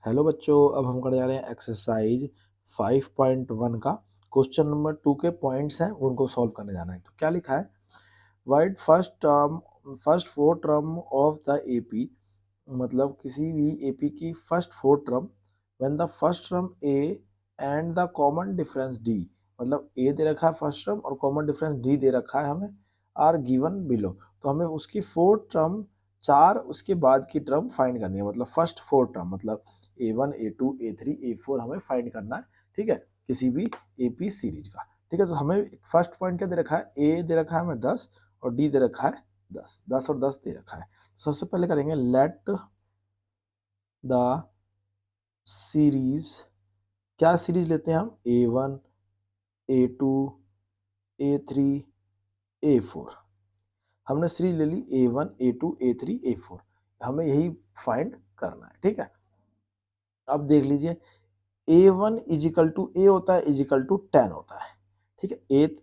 Hello बच्चों, अब हम करने जा रहे हैं एक्सरसाइज 5.1 का क्वेश्चन नंबर 2 के पॉइंट्स हैं, उनको सॉल्व करने जाना है। तो क्या लिखा है, right first four term of the AP, मतलब किसी भी एपी की first four term when the first term A and the common difference D, मतलब ए दे रखा है फर्स्ट टर्म और कॉमन डिफरेंस डी दे रखा है हमें, आर गिवन बिलो। तो हमें उसकी फोर टर्म, चार उसके बाद की टर्म फाइंड करनी है, मतलब फर्स्ट फोर टर्म, मतलब A1 A2 A3 A4 हमें फाइंड करना है। ठीक है, किसी भी एपी सीरीज का। ठीक है, तो हमें फर्स्ट पॉइंट क्या दे रखा है, ए दे रखा है हमें 10 और डी दे रखा है 10, 10 और 10 दे रखा है। सबसे पहले करेंगे लेट द सीरीज, क्या सीरीज लेते हैं हम, A1 A2 A3 A4। हमने सीरीज ले ली A1 A2 A3 A4, हमें यही फाइंड करना है। ठीक है, अब देख लीजिए A1 इजिकल टू ए होता है इजिकल टू 10 होता है। ठीक है,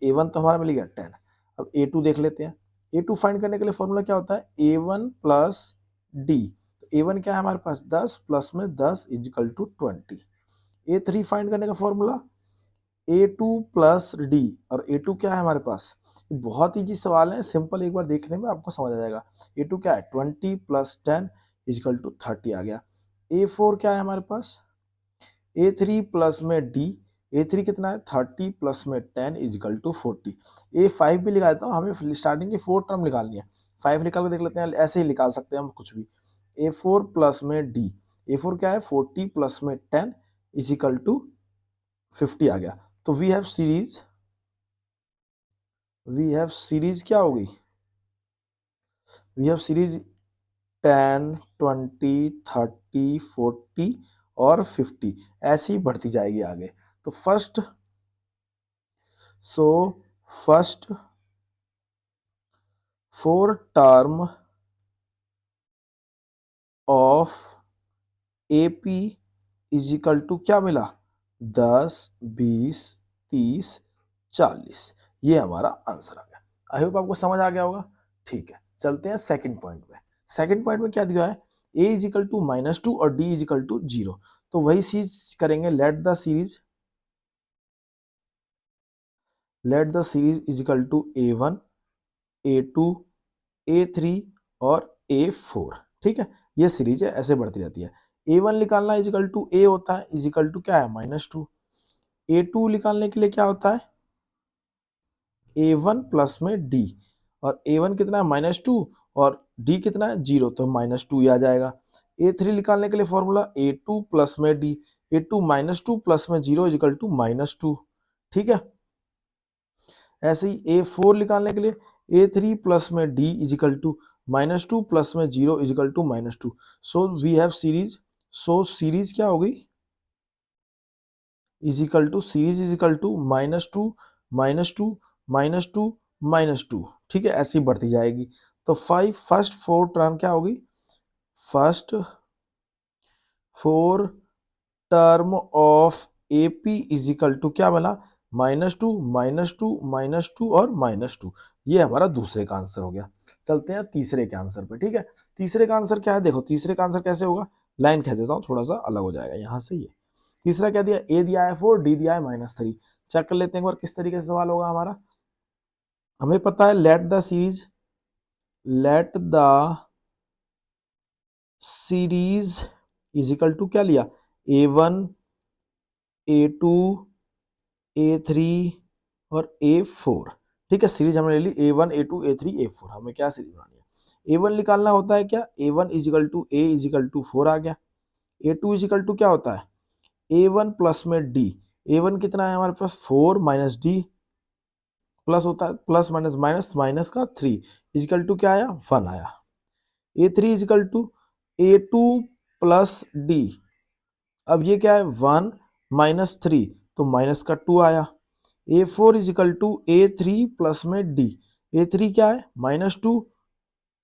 A1 तो हमारा मिल गया 10। अब A2 देख लेते हैं। A2 फाइंड करने के लिए फॉर्मूला क्या होता है, A1 प्लस डी। तो A1 क्या है हमारे पास 10 प्लस में 10 इजिकल टू 20। A3 फाइंड करने का फॉर्मूला A2 प्लस डी, और A2 क्या है हमारे पास, बहुत इजी सवाल है, सिंपल, एक बार देखने में आपको समझ आ जाएगा। A2 क्या है 20 प्लस 10 इजिकल टू 30 आ गया। A4 क्या है हमारे पास, A3 प्लस में डी, A3 कितना है 30 प्लस में 10 इजिकल टू 40। A5 भी निकाल देता हूँ, हमें स्टार्टिंग की फोर टर्म निकालनी है। 5 निकाल के देख लेते हैं, ऐसे ही निकाल सकते हैं हम कुछ भी। A4 प्लस में डी, A4 क्या है 40 प्लस में 10 इजिकल टू 50 आ गया। तो वी हैव सीरीज क्या होगी, वी हैव सीरीज 10 20 30 40 और 50, ऐसी बढ़ती जाएगी आगे। तो first four term of AP equal to क्या मिला, 10 20 30 40, ये हमारा आंसर आ गया। आई होप आपको समझ आ गया होगा। ठीक है, चलते हैं सेकंड पॉइंट पे। सेकंड पॉइंट में क्या दिया है, a इजिकल टू -2 और d इजिकल टू 0। तो वही चीज करेंगे, let the series equal to A1 A2 A3 और A4। ठीक है, ये सीरीज है, ऐसे बढ़ती रहती है। A1 निकालना इजिकल टू A होता है, इजिकल टू क्या है -2। A2 निकालने के लिए क्या होता है, A1 प्लस में D, और A1 कितना है -2 और D कितना है 0, तो -2 ही आ जाएगा। A3 निकालने के लिए फॉर्मूला A2 प्लस में D, A2 -2 प्लस में 0 इजिकल टू -2। ठीक है, ऐसे ही A4 निकालने के लिए A3 प्लस में D इजिकल टू -2 प्लस में 0 equal to -2। So we have series, so series क्या होगी, equal to series equal to -2 -2 -2 -2। ठीक है, ऐसी बढ़ती जाएगी। तो फर्स्ट फोर टर्म क्या होगी, first four term of AP equal to क्या बना, -2 -2 -2 और -2। ये हमारा दूसरे का आंसर हो गया। चलते हैं तीसरे के आंसर पे। ठीक है, तीसरे का आंसर क्या है, देखो तीसरे का आंसर कैसे होगा, लाइन खींच देता हूँ, थोड़ा सा अलग हो जाएगा यहाँ से। ये तीसरा क्या दिया, ए दिया है 4, डी दिया है -3। चेक कर लेते हैं एक बार किस तरीके से सवाल होगा हमारा। हमें पता है let the series equal to क्या लिया, A1 A2 A3 और A4। ठीक है, सीरीज हमने ले ली A1 A2 A3 A4। हमें क्या सीरीज बनानी है, A1 निकालना होता है क्या, A1 equal to A equal to 4 आ गया। A2 इजिकल टू क्या होता है, A1 प्लस में D, A1 कितना है हमारे पास 4 माइनस D, प्लस होता है प्लस माइनस माइनस माइनस का 3 इजिकल टू क्या आया 1 आया। A3 is equal to A2 plus D, अब ये क्या है 1 माइनस 3, तो माइनस का 2 आया। A4 equal to A3 plus में D, A3 क्या है -2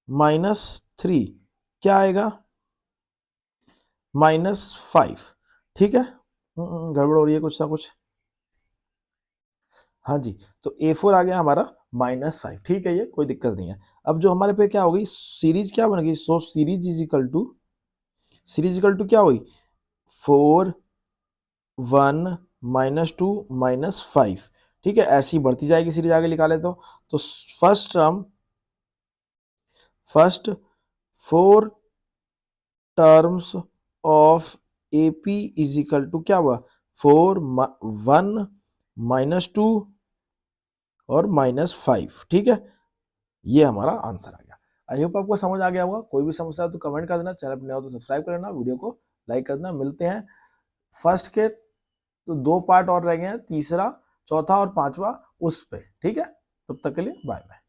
-3, क्या आएगा -5। ठीक है, गड़बड़ हो रही है कुछ ना कुछ। हाँ जी, तो A4 आ गया हमारा -5। ठीक है, ये कोई दिक्कत नहीं है। अब जो हमारे पे क्या होगी, सीरीज क्या बन गई, सो सीरीज इजिकल टू क्या हुई, 4 1 -2 -5, ठीक है, ऐसी बढ़ती जाएगी सीरीज आगे निकाले तो first term, first 4 terms of AP is equal to क्या हुआ, 4 1 -2 और -5, ठीक है, ये हमारा आंसर आ गया। आई होप आपको समझ आ गया होगा। कोई भी समस्या हो तो कमेंट कर देना, चैनल पर नया हो तो सब्सक्राइब कर लेना, वीडियो को लाइक कर देना। मिलते हैं फर्स्ट के तो 2 पार्ट और रह गए हैं, तीसरा, चौथा और पांचवा उस पे, ठीक है। तब तक के लिए बाय बाय।